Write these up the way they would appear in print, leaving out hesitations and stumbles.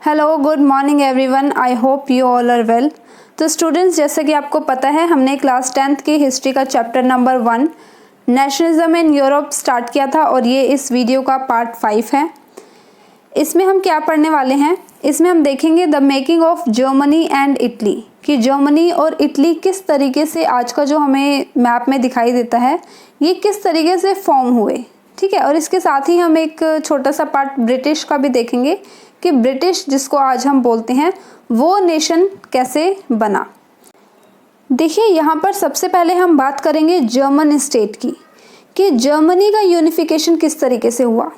Hello, good morning everyone. I hope you all are well. तो students, जैसे कि आपको पता है, हमने क्लास 10th की हिस्ट्री का chapter number 1 nationalism in Europe start किया था और ये इस वीडियो का पार्ट 5 है। इसमें हम क्या पढ़ने वाले हैं? इसमें हम देखेंगे the making of Germany and Italy, कि जर्मनी और इटली किस तरीके से आज का जो हमें मैप में दिखाई देता है ये किस तरीके से फॉर्म हुए। ठीक है, और इसके साथ ही हम एक छोटा सा पार्ट ब्रिटिश का भी देखेंगे कि ब्रिटिश, जिसको आज हम बोलते हैं, वो नेशन कैसे बना। देखिए, यहाँ पर सबसे पहले हम बात करेंगे जर्मन स्टेट की, कि जर्मनी का यूनिफिकेशन किस तरीके से हुआ।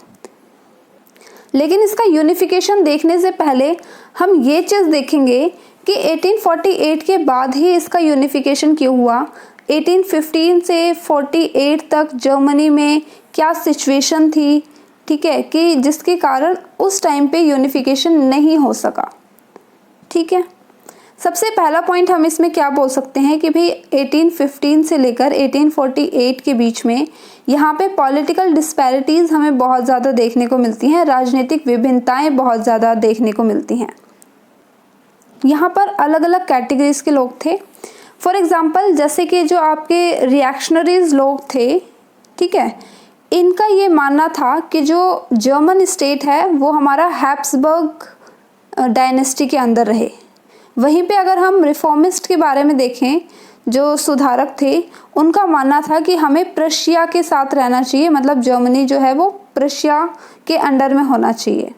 लेकिन इसका यूनिफिकेशन देखने से पहले हम ये चीज़ देखेंगे कि 1848 के बाद ही इसका यूनिफिकेशन क्यों हुआ। 1815 से 48 तक जर्मनी में क्या सिचुएशन थी, ठीक है, कि जिसके कारण उस टाइम पे यूनिफिकेशन नहीं हो सका। ठीक है, सबसे पहला पॉइंट हम इसमें क्या बोल सकते हैं कि भाई 1815 से लेकर 1848 के बीच में यहाँ पे पॉलिटिकल डिस्पैरिटीज़ हमें बहुत ज़्यादा देखने को मिलती हैं, राजनीतिक विभिन्नताएं बहुत ज़्यादा देखने को मिलती हैं। यहाँ पर अलग अलग कैटेगरीज के लोग थे। फॉर एग्जांपल, जैसे कि जो आपके रिएक्शनरीज लोग थे, ठीक है, इनका ये मानना था कि जो जर्मन स्टेट है वो हमारा हैब्सबर्ग डायनेस्टी के अंदर रहे। वहीं पे अगर हम रिफॉर्मिस्ट के बारे में देखें, जो सुधारक थे, उनका मानना था कि हमें प्रशिया के साथ रहना चाहिए, मतलब जर्मनी जो है वो प्रशिया के अंडर में होना चाहिए।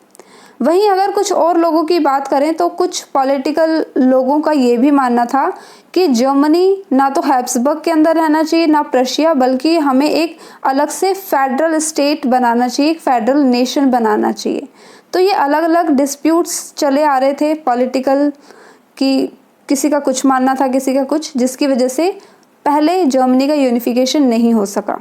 वहीं अगर कुछ और लोगों की बात करें तो कुछ पॉलिटिकल लोगों का ये भी मानना था कि जर्मनी ना तो हैब्सबर्ग के अंदर रहना चाहिए ना प्रशिया, बल्कि हमें एक अलग से फेडरल स्टेट बनाना चाहिए, एक फेडरल नेशन बनाना चाहिए। तो ये अलग अलग डिस्प्यूट्स चले आ रहे थे पॉलिटिकल, कि किसी का कुछ मानना था, किसी का कुछ, जिसकी वजह से पहले जर्मनी का यूनिफिकेशन नहीं हो सका।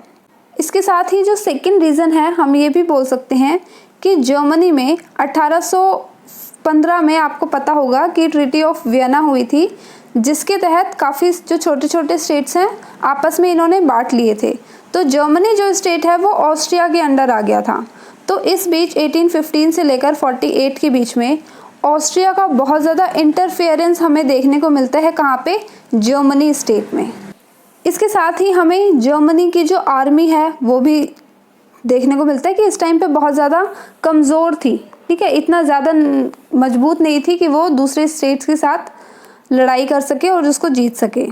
इसके साथ ही जो सेकंड रीज़न है, हम ये भी बोल सकते हैं कि जर्मनी में 1815 में आपको पता होगा कि ट्रीटी ऑफ वियना हुई थी, जिसके तहत काफ़ी जो छोटे छोटे स्टेट्स हैं आपस में इन्होंने बांट लिए थे। तो जर्मनी जो स्टेट है वो ऑस्ट्रिया के अंडर आ गया था। तो इस बीच 1815 से लेकर 48 के बीच में ऑस्ट्रिया का बहुत ज़्यादा इंटरफेरेंस हमें देखने को मिलता है। कहाँ पे? जर्मनी स्टेट में। इसके साथ ही हमें जर्मनी की जो आर्मी है वो भी देखने को मिलता है कि इस टाइम पे बहुत ज़्यादा कमज़ोर थी। ठीक है, इतना ज़्यादा मजबूत नहीं थी कि वो दूसरे स्टेट्स के साथ लड़ाई कर सके और उसको जीत सके।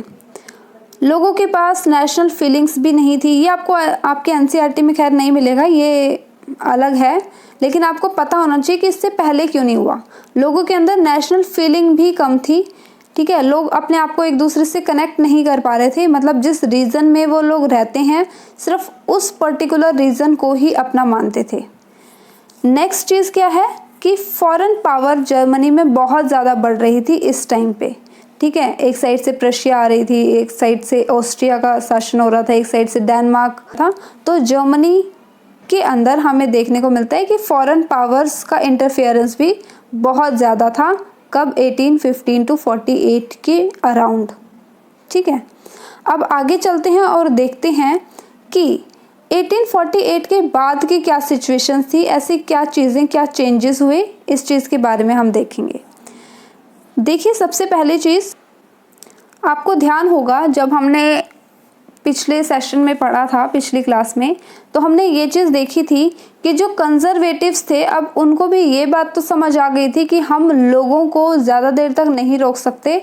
लोगों के पास नेशनल फीलिंग्स भी नहीं थी। ये आपको आपके एनसीईआरटी में खैर नहीं मिलेगा, ये अलग है, लेकिन आपको पता होना चाहिए कि इससे पहले क्यों नहीं हुआ। लोगों के अंदर नेशनल फीलिंग भी कम थी। ठीक है, लोग अपने आप को एक दूसरे से कनेक्ट नहीं कर पा रहे थे, मतलब जिस रीजन में वो लोग रहते हैं सिर्फ उस पर्टिकुलर रीजन को ही अपना मानते थे। नेक्स्ट चीज़ क्या है कि फॉरेन पावर जर्मनी में बहुत ज़्यादा बढ़ रही थी इस टाइम पे। ठीक है, एक साइड से प्रशिया आ रही थी, एक साइड से ऑस्ट्रिया का शासन हो रहा था, एक साइड से डेनमार्क था। तो जर्मनी के अंदर हमें देखने को मिलता है कि फॉरेन पावर्स का इंटरफेरेंस भी बहुत ज़्यादा था। कब? 1815 टू 48 के अराउंड। ठीक है, अब आगे चलते हैं और देखते हैं कि 1848 के बाद की क्या सिचुएशन थी, ऐसी क्या चीज़ें, क्या चेंजेस हुए, इस चीज़ के बारे में हम देखेंगे। देखिए, सबसे पहली चीज़ आपको ध्यान होगा, जब हमने पिछले सेशन में पढ़ा था, पिछली क्लास में, तो हमने ये चीज़ देखी थी कि जो कंजर्वेटिव्स थे, अब उनको भी ये बात तो समझ आ गई थी कि हम लोगों को ज़्यादा देर तक नहीं रोक सकते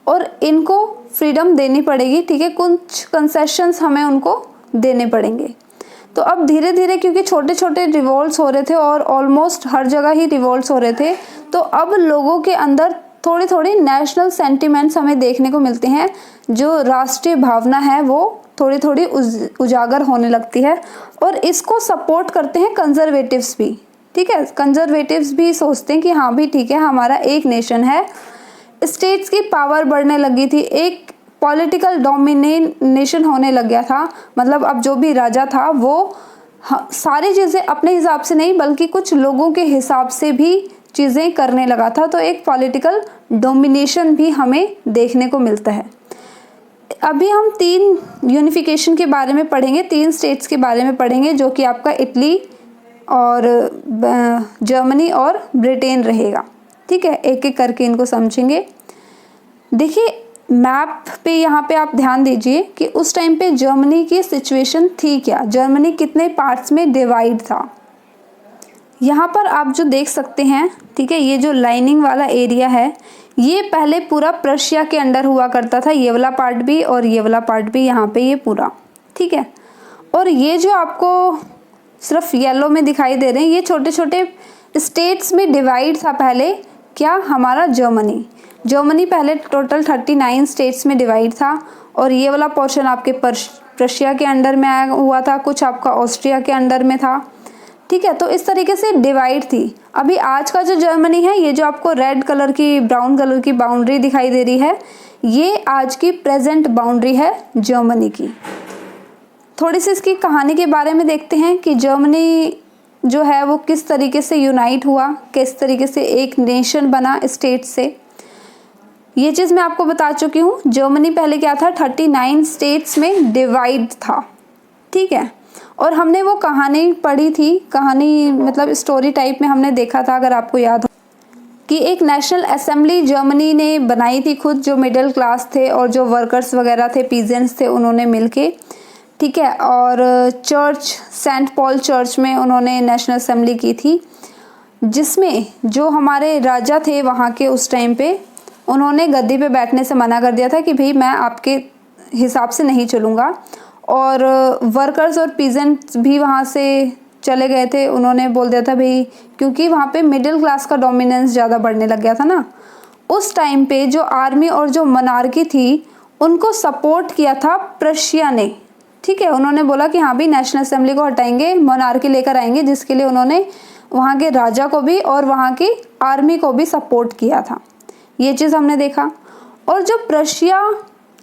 और इनको फ्रीडम देनी पड़ेगी। ठीक है, कुछ कंसेशंस हमें उनको देने पड़ेंगे। तो अब धीरे धीरे, क्योंकि छोटे छोटे रिवोल्ट्स हो रहे थे और ऑलमोस्ट हर जगह ही रिवोल्ट्स हो रहे थे, तो अब लोगों के अंदर थोड़ी थोड़ी नेशनल सेंटिमेंट्स हमें देखने को मिलते हैं। जो राष्ट्रीय भावना है वो थोड़ी थोड़ी उजागर होने लगती है और इसको सपोर्ट करते हैं कंजर्वेटिव्स भी। ठीक है, कंजर्वेटिव्स भी सोचते हैं कि हाँ भी ठीक है, हमारा एक नेशन है। स्टेट्स की पावर बढ़ने लगी थी, एक पॉलिटिकल डोमिनेशन होने लग गया था, मतलब अब जो भी राजा था वो सारी चीज़ें अपने हिसाब से नहीं बल्कि कुछ लोगों के हिसाब से भी चीज़ें करने लगा था। तो एक पॉलिटिकल डोमिनेशन भी हमें देखने को मिलता है। अभी हम 3 यूनिफिकेशन के बारे में पढ़ेंगे, 3 स्टेट्स के बारे में पढ़ेंगे, जो कि आपका इटली और जर्मनी और ब्रिटेन रहेगा। ठीक है, एक एक करके इनको समझेंगे। देखिए मैप पे यहाँ पे आप ध्यान दीजिए कि उस टाइम पे जर्मनी की सिचुएशन थी क्या, जर्मनी कितने पार्ट्स में डिवाइड था। यहाँ पर आप जो देख सकते हैं, ठीक है, ये जो लाइनिंग वाला एरिया है ये पहले पूरा प्रशिया के अंडर हुआ करता था, ये वाला पार्ट भी और ये वाला पार्ट भी, यहाँ पे ये पूरा, ठीक है। और ये जो आपको सिर्फ येलो में दिखाई दे रहे हैं ये छोटे छोटे स्टेट्स में डिवाइड था पहले क्या, हमारा जर्मनी पहले टोटल 39 स्टेट्स में डिवाइड था। और ये वाला पोर्शन आपके प्रशिया के अंडर में आया हुआ था, कुछ आपका ऑस्ट्रिया के अंडर में था, ठीक है। तो इस तरीके से डिवाइड थी। अभी आज का जो जर्मनी है, ये जो आपको रेड कलर की ब्राउन कलर की बाउंड्री दिखाई दे रही है, ये आज की प्रेजेंट बाउंड्री है जर्मनी की। थोड़ी सी इसकी कहानी के बारे में देखते हैं कि जर्मनी जो है वो किस तरीके से यूनाइट हुआ, किस तरीके से एक नेशन बना स्टेट से। ये चीज़ मैं आपको बता चुकी हूँ। जर्मनी पहले क्या था, 39 स्टेट्स में डिवाइड था, ठीक है। और हमने वो कहानी पढ़ी थी, कहानी मतलब स्टोरी टाइप में हमने देखा था, अगर आपको याद हो, कि एक नेशनल असेंबली जर्मनी ने बनाई थी खुद, जो मिडिल क्लास थे और जो वर्कर्स वगैरह थे, पीजेंट्स थे, उन्होंने मिलके, ठीक है। और चर्च, सेंट पॉल चर्च में उन्होंने नेशनल असेंबली की थी, जिसमें जो हमारे राजा थे वहाँ के उस टाइम पे, उन्होंने गद्दी पे बैठने से मना कर दिया था कि भाई मैं आपके हिसाब से नहीं चलूँगा। और वर्कर्स और पीजेंट्स भी वहाँ से चले गए थे, उन्होंने बोल दिया था भाई, क्योंकि वहाँ पे मिडिल क्लास का डोमिनेंस ज़्यादा बढ़ने लग गया था ना। उस टाइम पे जो आर्मी और जो मोनार्की थी उनको सपोर्ट किया था प्रशिया ने, ठीक है। उन्होंने बोला कि हाँ भी नेशनल असेंबली को हटाएंगे, मोनार्की लेकर आएंगे, जिसके लिए उन्होंने वहाँ के राजा को भी और वहाँ की आर्मी को भी सपोर्ट किया था। ये चीज़ हमने देखा। और जो प्रशिया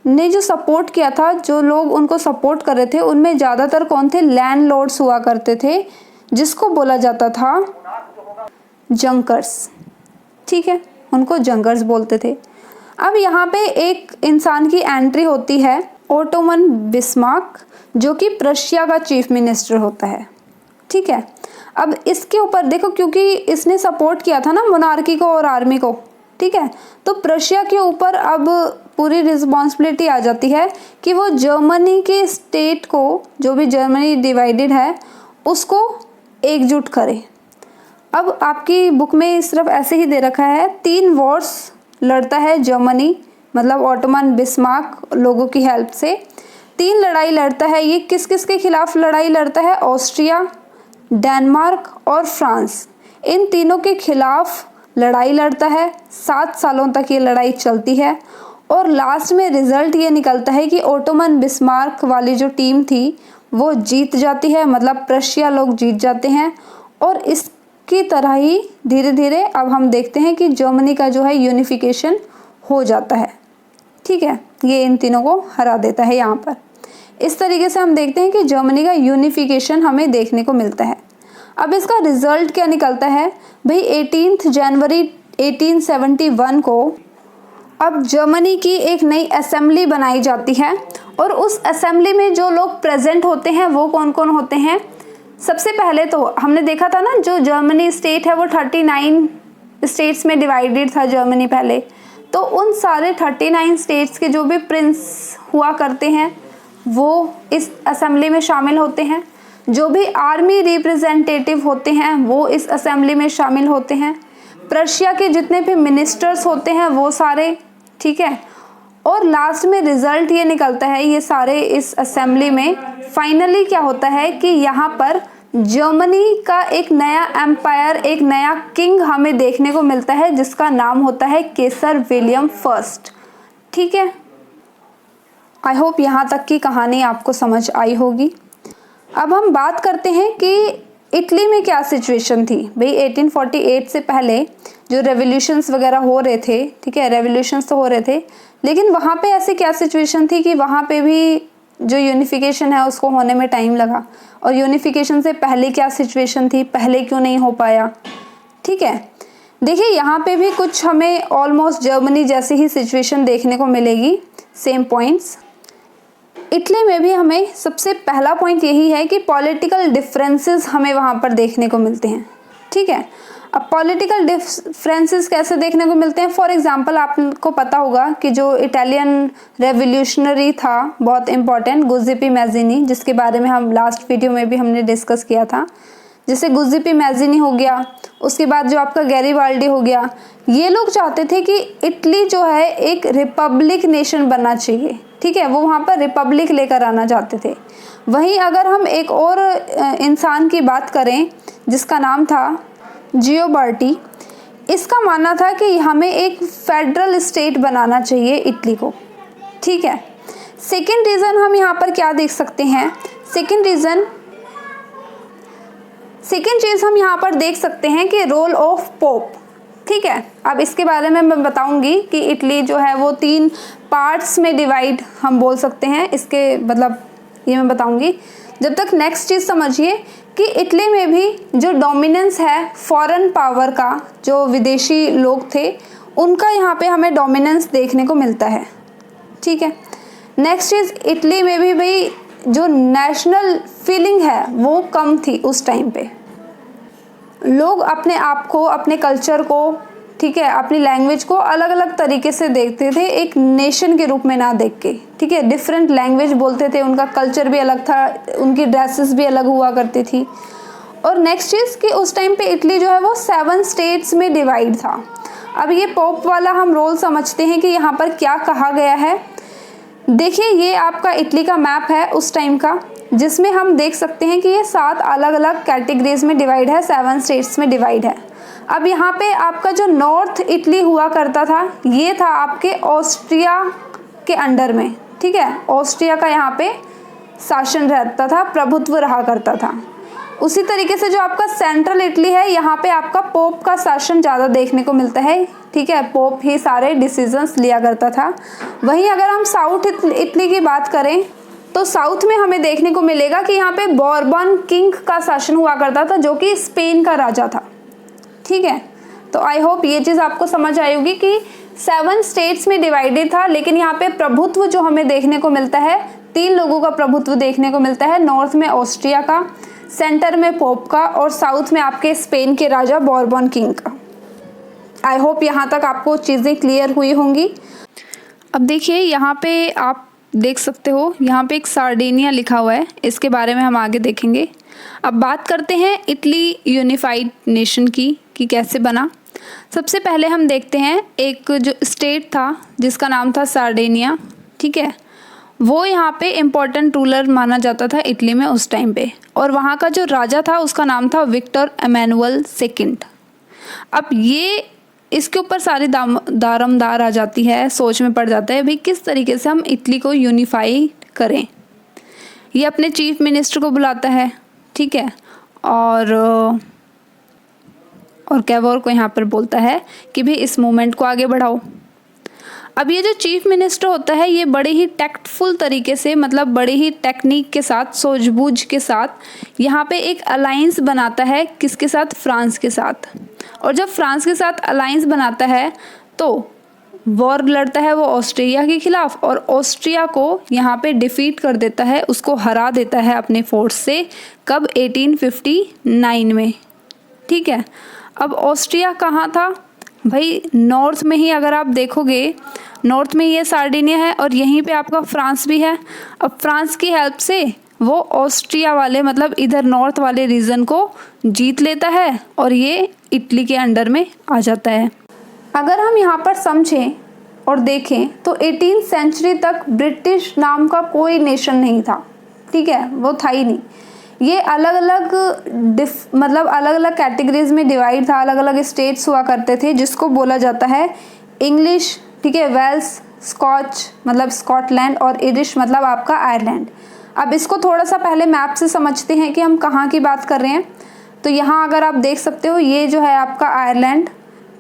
ने जो सपोर्ट किया था, जो लोग उनको सपोर्ट कर रहे थे, उनमें ज़्यादातर कौन थे, लैंडलॉर्ड्स हुआ करते थे, जिसको बोला जाता था जंकर्स, ठीक है, उनको जंकर्स बोलते थे। अब यहाँ पे एक इंसान की एंट्री होती है, ओटोमन बिस्मार्क, जो कि प्रशिया का चीफ मिनिस्टर होता है, ठीक है। अब इसके ऊपर देखो, क्योंकि इसने सपोर्ट किया था ना मोनार्की को और आर्मी को, ठीक है, तो प्रशिया के ऊपर अब पूरी रिस्पॉन्सिबिलिटी आ जाती है कि वो जर्मनी के स्टेट को, जो भी जर्मनी डिवाइडेड है, उसको एकजुट करे। अब आपकी बुक में सिर्फ ऐसे ही दे रखा है, 3 वॉर्स लड़ता है जर्मनी, मतलब ओटोमन बिस्मार्क लोगों की हेल्प से 3 लड़ाई लड़ता है। ये किस किस के खिलाफ लड़ाई लड़ता है, ऑस्ट्रिया, डेनमार्क और फ्रांस, इन तीनों के खिलाफ लड़ाई लड़ता है। 7 सालों तक ये लड़ाई चलती है और लास्ट में रिजल्ट ये निकलता है कि ओटोमन बिस्मार्क वाली जो टीम थी वो जीत जाती है, मतलब प्रशिया लोग जीत जाते हैं। और इसकी तरह ही धीरे धीरे अब हम देखते हैं कि जर्मनी का जो है यूनिफिकेशन हो जाता है, ठीक है। ये इन तीनों को हरा देता है यहाँ पर। इस तरीके से हम देखते हैं कि जर्मनी का यूनिफिकेशन हमें देखने को मिलता है। अब इसका रिजल्ट क्या निकलता है भाई, 18 जनवरी 1871 को अब जर्मनी की एक नई असेंबली बनाई जाती है। और उस असेंबली में जो लोग प्रेजेंट होते हैं वो कौन कौन होते हैं। सबसे पहले तो हमने देखा था ना, जो जर्मनी स्टेट है वो 39 स्टेट्स में डिवाइडेड था जर्मनी पहले, तो उन सारे 39 स्टेट्स के जो भी प्रिंस हुआ करते हैं वो इस असेंबली में शामिल होते हैं। जो भी आर्मी रिप्रेजेंटेटिव होते हैं वो इस असेंबली में शामिल होते हैं। प्रशिया के जितने भी मिनिस्टर्स होते हैं वो सारे, ठीक है। और लास्ट में रिजल्ट ये निकलता है, ये सारे इस असेंबली में फाइनली क्या होता है कि यहाँ पर जर्मनी का एक नया एम्पायर, एक नया किंग हमें देखने को मिलता है, जिसका नाम होता है केसर विलियम फर्स्ट, ठीक है। आई होप यहाँ तक की कहानी आपको समझ आई होगी। अब हम बात करते हैं कि इटली में क्या सिचुएशन थी भाई। 1848 से पहले जो रेवोल्यूशंस वगैरह हो रहे थे, ठीक है, रेवोल्यूशंस तो हो रहे थे, लेकिन वहाँ पे ऐसी क्या सिचुएशन थी कि वहाँ पे भी जो यूनिफिकेशन है उसको होने में टाइम लगा। और यूनिफिकेशन से पहले क्या सिचुएशन थी, पहले क्यों नहीं हो पाया, ठीक है। देखिए यहाँ पे भी कुछ हमें ऑलमोस्ट जर्मनी जैसी ही सिचुएशन देखने को मिलेगी, सेम पॉइंट्स। इटली में भी हमें सबसे पहला पॉइंट यही है कि पॉलिटिकल डिफरेंसेस हमें वहाँ पर देखने को मिलते हैं, ठीक है। अब पॉलिटिकल डिफरेंसेस कैसे देखने को मिलते हैं? फॉर एग्जांपल आपको पता होगा कि जो इटालियन रेवोल्यूशनरी था बहुत इंपॉर्टेंट, गुज़िपी मैज़िनी, जिसके बारे में हम लास्ट वीडियो में भी हमने डिस्कस किया था। जैसे गुज़िपी मैज़िनी हो गया, उसके बाद जो आपका गैरीबाल्डी हो गया, ये लोग चाहते थे कि इटली जो है एक रिपब्लिक नेशन बनना चाहिए, ठीक है, वो वहाँ पर रिपब्लिक लेकर आना चाहते थे। वहीं अगर हम एक और इंसान की बात करें जिसका नाम था जियोबार्टी, इसका मानना था कि हमें एक फेडरल स्टेट बनाना चाहिए इटली को, ठीक है। सेकेंड रीज़न हम यहाँ पर क्या देख सकते हैं? सेकेंड चीज़ हम यहाँ पर देख सकते हैं कि रोल ऑफ पोप, ठीक है। अब इसके बारे में मैं बताऊंगी कि इटली जो है वो 3 पार्ट्स में डिवाइड हम बोल सकते हैं, इसके मतलब ये मैं बताऊंगी। जब तक नेक्स्ट चीज़ समझिए कि इटली में भी जो डोमिनेंस है फॉरेन पावर का, जो विदेशी लोग थे उनका यहाँ पे हमें डोमिनेंस देखने को मिलता है, ठीक है। नेक्स्ट चीज़, इटली में भी भाई जो नेशनल फीलिंग है वो कम थी उस टाइम पे। लोग अपने आप को, अपने कल्चर को, ठीक है, अपनी लैंग्वेज को अलग अलग तरीके से देखते थे, एक नेशन के रूप में ना देख के, ठीक है। डिफरेंट लैंग्वेज बोलते थे, उनका कल्चर भी अलग था, उनकी ड्रेसेस भी अलग हुआ करती थी। और नेक्स्ट चीज़ कि उस टाइम पे इटली जो है वो 7 स्टेट्स में डिवाइड था। अब ये पोप वाला हम रोल समझते हैं कि यहाँ पर क्या कहा गया है। देखिए, ये आपका इटली का मैप है उस टाइम का, जिसमें हम देख सकते हैं कि ये 7 अलग अलग कैटेगरीज में डिवाइड है, 7 स्टेट्स में डिवाइड है। अब यहाँ पे आपका जो नॉर्थ इटली हुआ करता था ये था आपके ऑस्ट्रिया के अंडर में, ठीक है। ऑस्ट्रिया का यहाँ पे शासन रहता था, प्रभुत्व रहा करता था। उसी तरीके से जो आपका सेंट्रल इटली है, यहाँ पे आपका पोप का शासन ज़्यादा देखने को मिलता है, ठीक है। पोप ही सारे डिसीजंस लिया करता था। वहीं अगर हम साउथ इटली की बात करें तो साउथ में हमें देखने को मिलेगा कि यहाँ पे बॉर्बन किंग का शासन हुआ करता था, जो कि स्पेन का राजा था, ठीक है। तो आई होप ये चीज़ आपको समझ आई होगी कि 7 स्टेट्स में डिवाइडेड था, लेकिन यहाँ पे प्रभुत्व जो हमें देखने को मिलता है, 3 लोगों का प्रभुत्व देखने को मिलता है। नॉर्थ में ऑस्ट्रिया का, सेंटर में पोप का, और साउथ में आपके स्पेन के राजा बॉर्बन किंग का। आई होप यहाँ तक आपको चीज़ें क्लियर हुई होंगी। अब देखिए, यहाँ पे आप देख सकते हो, यहाँ पे एक सार्डिनिया लिखा हुआ है, इसके बारे में हम आगे देखेंगे। अब बात करते हैं इटली यूनिफाइड नेशन की कि कैसे बना। सबसे पहले हम देखते हैं एक जो स्टेट था जिसका नाम था सार्डिनिया, ठीक है। वो यहाँ पे इम्पोर्टेंट रूलर माना जाता था इटली में उस टाइम पे, और वहाँ का जो राजा था उसका नाम था विक्टर एमैनुअल सेकंड। अब ये इसके ऊपर सारी दारमदार आ जाती है, सोच में पड़ जाता है भाई किस तरीके से हम इटली को यूनिफाई करें। ये अपने चीफ मिनिस्टर को बुलाता है, ठीक है, और कैवोर को यहाँ पर बोलता है कि भाई इस मूवमेंट को आगे बढ़ाओ। अब ये जो चीफ मिनिस्टर होता है ये बड़े ही टैक्टफुल तरीके से, मतलब बड़े ही टेक्निक के साथ, सूझबूझ के साथ यहाँ पे एक अलायंस बनाता है, किसके साथ? फ्रांस के साथ। और जब फ्रांस के साथ अलायंस बनाता है तो वॉर लड़ता है वो ऑस्ट्रिया के खिलाफ, और ऑस्ट्रिया को यहाँ पे डिफीट कर देता है, उसको हरा देता है अपने फोर्स से। कब? 1859 में, ठीक है। अब ऑस्ट्रिया कहाँ था भाई? नॉर्थ में ही। अगर आप देखोगे नॉर्थ में ये सार्डिनिया है और यहीं पे आपका फ्रांस भी है। अब फ्रांस की हेल्प से वो ऑस्ट्रिया वाले, मतलब इधर नॉर्थ वाले रीजन को जीत लेता है और ये इटली के अंडर में आ जाता है। अगर हम यहाँ पर समझें और देखें तो 18th सेंचुरी तक ब्रिटिश नाम का कोई नेशन नहीं था, ठीक है, वो था ही नहीं। ये अलग अलग मतलब अलग अलग कैटेगरीज में डिवाइड था, अलग अलग स्टेट्स हुआ करते थे, जिसको बोला जाता है इंग्लिश, ठीक है, वेल्स, स्कॉच मतलब स्कॉटलैंड, और इरिश मतलब आपका आयरलैंड। अब इसको थोड़ा सा पहले मैप से समझते हैं कि हम कहाँ की बात कर रहे हैं। तो यहाँ अगर आप देख सकते हो ये जो है आपका आयरलैंड,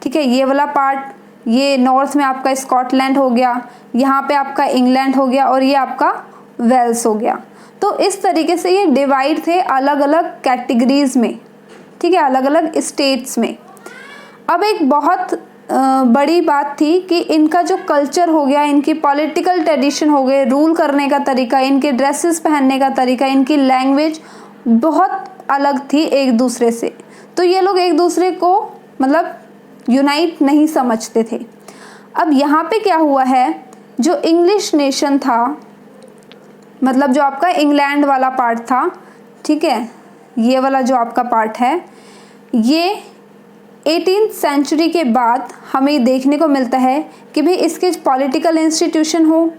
ठीक है, ये वाला पार्ट, ये नॉर्थ में आपका स्कॉटलैंड हो गया, यहाँ पे आपका इंग्लैंड हो गया, और ये आपका वेल्स हो गया। तो इस तरीके से ये डिवाइड थे अलग अलग कैटेगरीज में, ठीक है, अलग अलग स्टेट्स में। अब एक बहुत बड़ी बात थी कि इनका जो कल्चर हो गया, इनकी पॉलिटिकल ट्रेडिशन हो गए, रूल करने का तरीका, इनके ड्रेसेस पहनने का तरीका, इनकी लैंग्वेज बहुत अलग थी एक दूसरे से। तो ये लोग एक दूसरे को मतलब यूनाइट नहीं समझते थे। अब यहाँ पे क्या हुआ है, जो इंग्लिश नेशन था, मतलब जो आपका इंग्लैंड वाला पार्ट था, ठीक है, ये वाला जो आपका पार्ट है, ये 18th सेंचुरी के बाद हमें देखने को मिलता है कि भाई इसके पॉलिटिकल इंस्टीट्यूशन हो,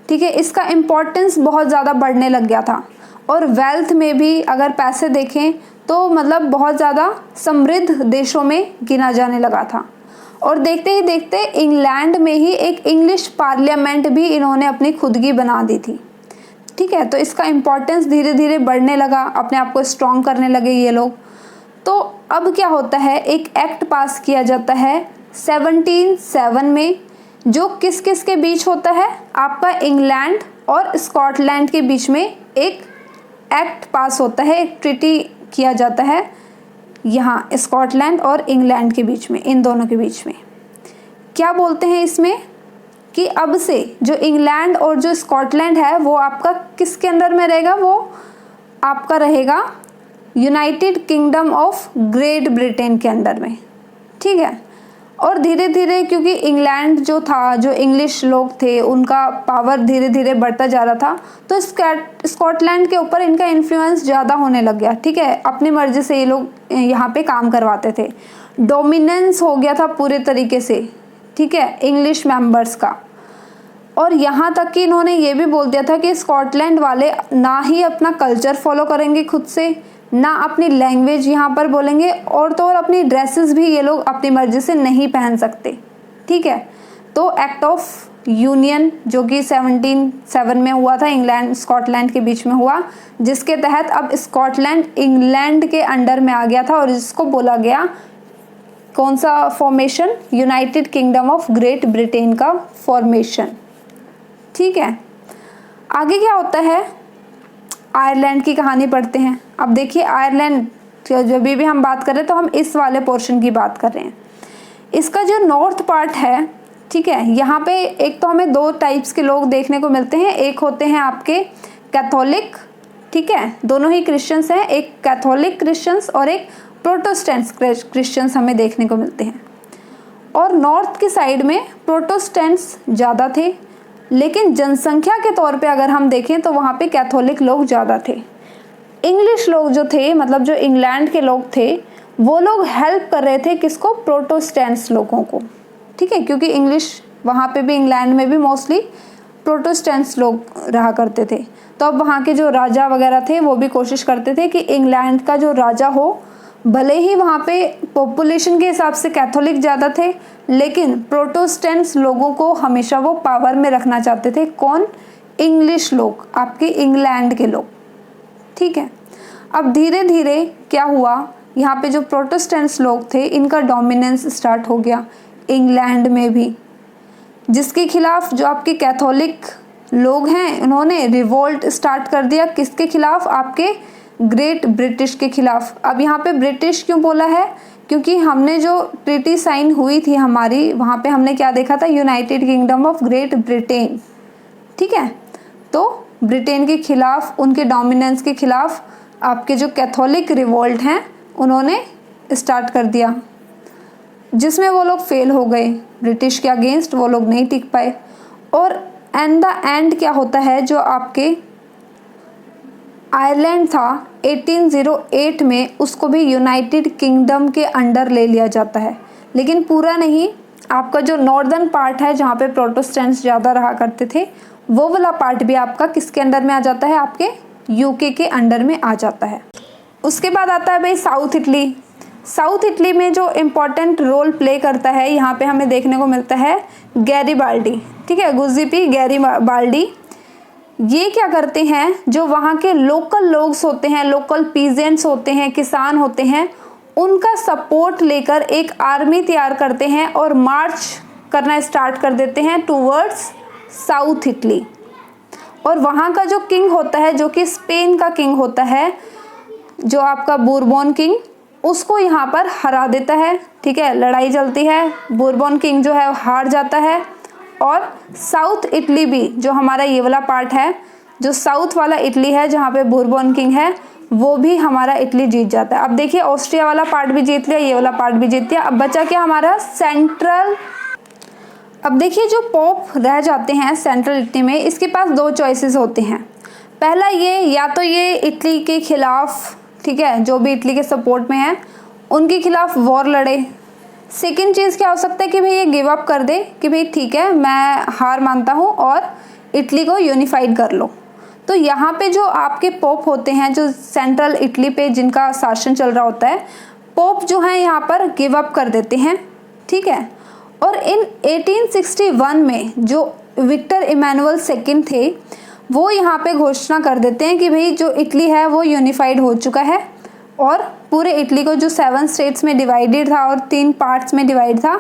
ठीक है, इसका इम्पोर्टेंस बहुत ज़्यादा बढ़ने लग गया था। और वेल्थ में भी अगर पैसे देखें तो मतलब बहुत ज़्यादा समृद्ध देशों में गिना जाने लगा था। और देखते ही देखते इंग्लैंड में ही एक इंग्लिश पार्लियामेंट भी इन्होंने अपनी खुद की बना दी थी, ठीक है। तो इसका इम्पोर्टेंस धीरे धीरे बढ़ने लगा, अपने आप को स्ट्रॉन्ग करने लगे ये लोग। तो अब क्या होता है, एक एक्ट पास किया जाता है 1707 में, जो किस किस के बीच होता है, आपका इंग्लैंड और स्कॉटलैंड के बीच में एक एक्ट पास होता है, एक ट्रीटी किया जाता है यहाँ स्कॉटलैंड और इंग्लैंड के बीच में, इन दोनों के बीच में। क्या बोलते हैं इसमें कि अब से जो इंग्लैंड और जो स्कॉटलैंड है वो आपका किसके अंडर में रहेगा, वो आपका रहेगा United kingdom of great Britain के अंडर में, ठीक है। और धीरे धीरे क्योंकि इंग्लैंड जो था, जो इंग्लिश लोग थे, उनका पावर धीरे धीरे बढ़ता जा रहा था, तो स्कॉटलैंड के ऊपर इनका इन्फ्लुएंस ज़्यादा होने लग गया, ठीक है। अपनी मर्जी से ये लोग यहाँ पे काम करवाते थे, डोमिनेंस हो गया था पूरे तरीके से, ठीक है, इंग्लिश मेंबर्स का। और यहाँ तक कि इन्होंने ये भी बोल दिया था कि स्कॉटलैंड वाले ना ही अपना कल्चर फॉलो करेंगे खुद से, ना अपनी लैंग्वेज यहाँ पर बोलेंगे, और तो और अपनी ड्रेसेस भी ये लोग अपनी मर्जी से नहीं पहन सकते, ठीक है। तो एक्ट ऑफ यूनियन जो कि 1707 में हुआ था, इंग्लैंड स्कॉटलैंड के बीच में हुआ, जिसके तहत अब स्कॉटलैंड इंग्लैंड के अंडर में आ गया था, और जिसको बोला गया कौन सा formation, United kingdom of great Britain का फॉर्मेशन, ठीक है। आगे क्या होता है, आयरलैंड की कहानी पढ़ते हैं। अब देखिए आयरलैंड जब भी हम बात कर रहे हैं तो हम इस वाले पोर्शन की बात कर रहे हैं। इसका जो नॉर्थ पार्ट है, ठीक है, यहाँ पे एक तो हमें दो टाइप्स के लोग देखने को मिलते हैं। एक होते हैं आपके कैथोलिक, ठीक है, दोनों ही क्रिश्चियंस हैं, एक कैथोलिक क्रिश्चियंस और एक प्रोटेस्टेंट्स क्रिश्चियंस हमें देखने को मिलते हैं। और नॉर्थ की साइड में प्रोटेस्टेंट्स ज़्यादा थे, लेकिन जनसंख्या के तौर पे अगर हम देखें तो वहाँ पे कैथोलिक लोग ज़्यादा थे। इंग्लिश लोग जो थे, मतलब जो इंग्लैंड के लोग थे, वो लोग हेल्प कर रहे थे किसको, प्रोटेस्टेंट्स लोगों को, ठीक है, क्योंकि इंग्लिश वहाँ पे भी इंग्लैंड में भी मोस्टली प्रोटेस्टेंट्स लोग रहा करते थे। तो अब वहाँ के जो राजा वगैरह थे वो भी कोशिश करते थे कि इंग्लैंड का जो राजा हो, भले ही वहाँ पे पॉपुलेशन के हिसाब से कैथोलिक ज़्यादा थे, लेकिन प्रोटेस्टेंट्स लोगों को हमेशा वो पावर में रखना चाहते थे। कौन, इंग्लिश लोग, आपके इंग्लैंड के लोग, ठीक है। अब धीरे धीरे क्या हुआ, यहाँ पे जो प्रोटेस्टेंट्स लोग थे इनका डोमिनेंस स्टार्ट हो गया इंग्लैंड में भी, जिसके खिलाफ जो आपके कैथोलिक लोग हैं उन्होंने रिवोल्ट स्टार्ट कर दिया। किसके खिलाफ, आपके ग्रेट ब्रिटिश के खिलाफ। अब यहाँ पे ब्रिटिश क्यों बोला है, क्योंकि हमने जो ट्रीटी साइन हुई थी हमारी, वहाँ पे हमने क्या देखा था, United kingdom of great Britain, ठीक है। तो ब्रिटेन के खिलाफ, उनके डोमिनेंस के खिलाफ आपके जो कैथोलिक रिवोल्ट हैं उन्होंने स्टार्ट कर दिया, जिसमें वो लोग फेल हो गए, ब्रिटिश के अगेंस्ट वो लोग नहीं टिक पाए। और एंड द एंड क्या होता है, जो आपके आयरलैंड था 1808 में, उसको भी यूनाइटेड किंगडम के अंडर ले लिया जाता है, लेकिन पूरा नहीं। आपका जो नॉर्दर्न पार्ट है जहाँ पे प्रोटेस्टेंट्स ज़्यादा रहा करते थे, वो वाला पार्ट भी आपका किसके अंडर में आ जाता है, आपके यूके के अंडर में आ जाता है। उसके बाद आता है भाई साउथ इटली। साउथ इटली में जो इम्पोर्टेंट रोल प्ले करता है, यहाँ पे हमें देखने को मिलता है गैरीबाल्डी, ठीक है, गुजिपी गैरीबाल्डी। ये क्या करते हैं, जो वहाँ के लोकल लोग होते हैं, लोकल पीजेंट्स होते हैं, किसान होते हैं, उनका सपोर्ट लेकर एक आर्मी तैयार करते हैं और मार्च करना स्टार्ट कर देते हैं टूवर्ड्स साउथ इटली। और वहाँ का जो किंग होता है, जो कि स्पेन का किंग होता है, जो आपका बूरबोन किंग, उसको यहाँ पर हरा देता है, ठीक है, लड़ाई चलती है, बूरबोन किंग जो है हार जाता है। और साउथ इटली भी, जो हमारा ये वाला पार्ट है, जो साउथ वाला इटली है जहाँ पे बूरबोन किंग है, वो भी हमारा इटली जीत जाता है। अब देखिए ऑस्ट्रिया वाला पार्ट भी जीत लिया, ये वाला पार्ट भी जीत लिया। अब बचा क्या हमारा सेंट्रल। अब देखिए जो पोप रह जाते हैं सेंट्रल इटली में, इसके पास दो चॉइसेस होते हैं। पहला ये, या तो ये इटली के खिलाफ, ठीक है, जो भी इटली के सपोर्ट में है उनके खिलाफ वॉर लड़े। सेकेंड चीज़ क्या हो सकता है कि भाई ये गिव अप कर दे कि भाई ठीक है मैं हार मानता हूँ और इटली को यूनिफाइड कर लो। तो यहाँ पे जो आपके पोप होते हैं, जो सेंट्रल इटली पे जिनका शासन चल रहा होता है, पोप जो है यहाँ पर गिव अप कर देते हैं, ठीक है। और इन 1861 में जो विक्टर इमैनुअल सेकंड थे, वो यहाँ पे घोषणा कर देते हैं कि भाई जो इटली है वो यूनिफाइड हो चुका है और पूरे इटली को जो 7 स्टेट्स में डिवाइडेड था और 3 पार्ट्स में डिवाइड था,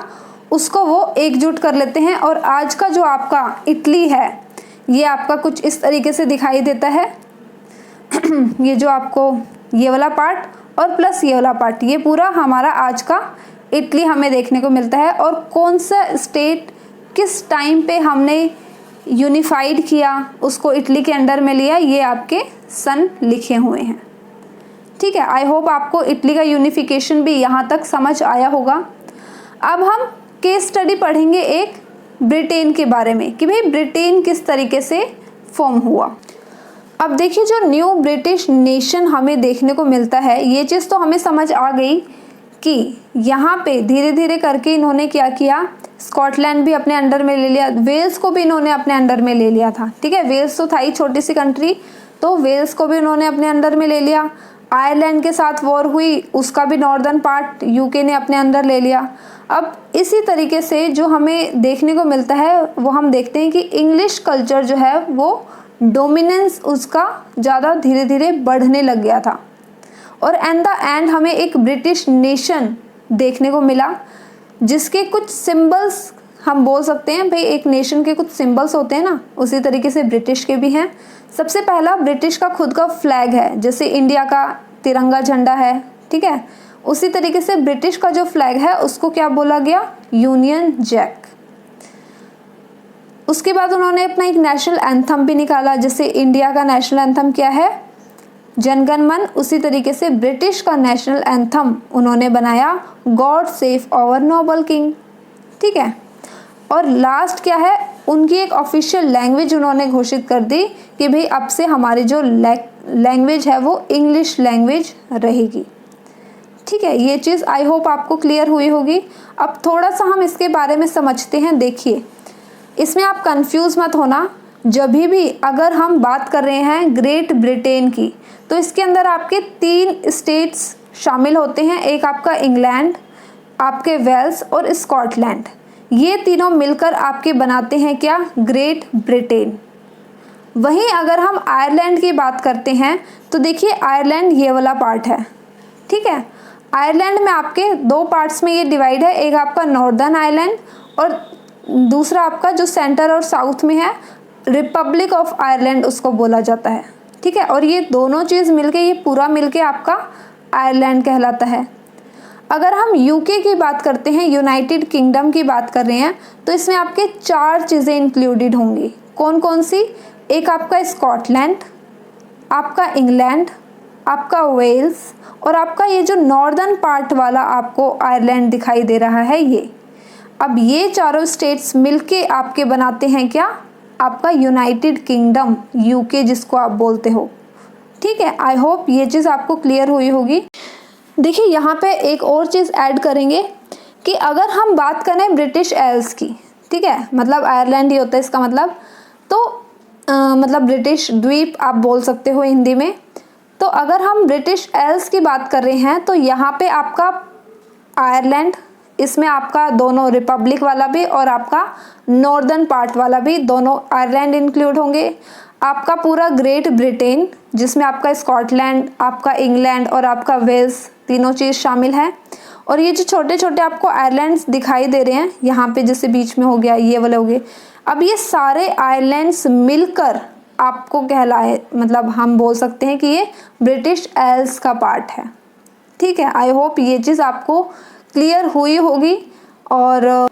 उसको वो एकजुट कर लेते हैं। और आज का जो आपका इटली है ये आपका कुछ इस तरीके से दिखाई देता है। ये जो आपको ये वाला पार्ट और प्लस ये वाला पार्ट, ये पूरा हमारा आज का इटली हमें देखने को मिलता है। और कौन सा स्टेट किस टाइम पे हमने यूनिफाइड किया, उसको इटली के अंडर में लिया, ये आपके सन लिखे हुए हैं, ठीक है। आई होप आपको इटली का यूनिफिकेशन भी यहाँ तक समझ आया होगा। अब हम केस स्टडी पढ़ेंगे एक ब्रिटेन के बारे में कि भाई ब्रिटेन किस तरीके से फॉर्म हुआ। अब देखिए जो न्यू ब्रिटिश नेशन हमें देखने को मिलता है, ये चीज़ तो हमें समझ आ गई कि यहाँ पे धीरे धीरे करके इन्होंने क्या किया, स्कॉटलैंड भी अपने अंडर में ले लिया, वेल्स को भी इन्होंने अपने अंडर में ले लिया था, ठीक है। वेल्स तो था ही छोटी सी कंट्री, तो वेल्स को भी इन्होंने अपने अंडर में ले लिया। आयरलैंड के साथ वॉर हुई, उसका भी नॉर्दर्न पार्ट यूके ने अपने अंदर ले लिया। अब इसी तरीके से जो हमें देखने को मिलता है वो हम देखते हैं कि इंग्लिश कल्चर जो है वो डोमिनेंस उसका ज़्यादा धीरे धीरे बढ़ने लग गया था। और एट द एंड हमें एक ब्रिटिश नेशन देखने को मिला जिसके कुछ सिंबल्स हम बोल सकते हैं, भाई एक नेशन के कुछ सिंबल्स होते हैं ना, उसी तरीके से ब्रिटिश के भी हैं। सबसे पहला ब्रिटिश का खुद का फ्लैग है, जैसे इंडिया का तिरंगा झंडा है, ठीक है, उसी तरीके से ब्रिटिश का जो फ्लैग है उसको क्या बोला गया, यूनियन जैक। उसके बाद उन्होंने अपना एक नेशनल एंथम भी निकाला, जैसे इंडिया का नेशनल एंथम क्या है, जनगण मन, उसी तरीके से ब्रिटिश का नेशनल एंथम उन्होंने बनाया, God save our noble king, ठीक है। और लास्ट क्या है, उनकी एक ऑफिशियल लैंग्वेज उन्होंने घोषित कर दी कि भाई अब से हमारी जो लैंग्वेज है वो इंग्लिश लैंग्वेज रहेगी, ठीक है। ये चीज़ आई होप आपको क्लियर हुई होगी। अब थोड़ा सा हम इसके बारे में समझते हैं। देखिए इसमें आप कंफ्यूज मत होना, जब भी अगर हम बात कर रहे हैं ग्रेट ब्रिटेन की, तो इसके अंदर आपके 3 स्टेट्स शामिल होते हैं, एक आपका इंग्लैंड, आपके वेल्स और स्कॉटलैंड। ये तीनों मिलकर आपके बनाते हैं क्या, ग्रेट ब्रिटेन। वहीं अगर हम आयरलैंड की बात करते हैं तो देखिए आयरलैंड ये वाला पार्ट है, ठीक है। आयरलैंड में आपके 2 पार्ट्स में ये डिवाइड है, एक आपका नॉर्दर्न आयरलैंड और दूसरा आपका जो सेंटर और साउथ में है, रिपब्लिक ऑफ आयरलैंड उसको बोला जाता है, ठीक है। और ये दोनों चीज़ मिलके, ये पूरा मिलके आपका आयरलैंड कहलाता है। अगर हम यूके की बात करते हैं, यूनाइटेड किंगडम की बात कर रहे हैं, तो इसमें आपके 4 चीज़ें इंक्लूडेड होंगी। कौन कौन सी, एक आपका स्कॉटलैंड, आपका इंग्लैंड, आपका वेल्स और आपका ये जो नॉर्दर्न पार्ट वाला आपको आयरलैंड दिखाई दे रहा है ये। अब ये चारों स्टेट्स मिलके आपके बनाते हैं क्या, आपका यूनाइटेड किंगडम, यूके जिसको आप बोलते हो, ठीक है। आई होप ये चीज़ आपको क्लियर हुई होगी। देखिए यहाँ पे एक और चीज़ ऐड करेंगे कि अगर हम बात करें ब्रिटिश आइल्स की, ठीक है, मतलब आयरलैंड ही होता है इसका मतलब, तो मतलब ब्रिटिश द्वीप आप बोल सकते हो हिंदी में। तो अगर हम ब्रिटिश आइल्स की बात कर रहे हैं तो यहाँ पे आपका आयरलैंड, इसमें आपका दोनों रिपब्लिक वाला भी और आपका नॉर्दर्न पार्ट वाला भी, दोनों आयरलैंड इंक्लूड होंगे। आपका पूरा ग्रेट ब्रिटेन जिसमें आपका स्कॉटलैंड, आपका इंग्लैंड और आपका वेल्स तीनों चीज़ शामिल है। और ये जो छोटे छोटे आपको आइलैंड्स दिखाई दे रहे हैं यहाँ पे, जैसे बीच में हो गया, ये वाले हो गए, अब ये सारे आइलैंड्स मिलकर आपको कहलाए, मतलब हम बोल सकते हैं कि ये ब्रिटिश आइल्स का पार्ट है, ठीक है। आई होप ये चीज़ आपको क्लियर हुई होगी। और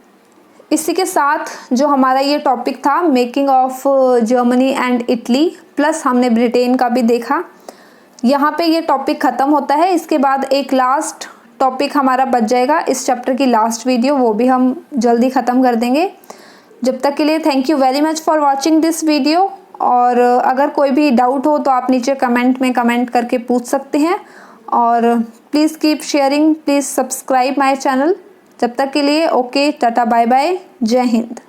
इसी के साथ जो हमारा ये टॉपिक था making of Germany and Italy, plus हमने ब्रिटेन का भी देखा, यहाँ पे ये टॉपिक ख़त्म होता है। इसके बाद एक लास्ट टॉपिक हमारा बच जाएगा इस चैप्टर की लास्ट वीडियो, वो भी हम जल्दी ख़त्म कर देंगे। जब तक के लिए thank you very much for watching this video. और अगर कोई भी डाउट हो तो आप नीचे कमेंट में कमेंट करके पूछ सकते हैं। और please keep sharing, please subscribe my channel. जब तक के लिए ओके, टाटा, बाय बाय, जय हिंद।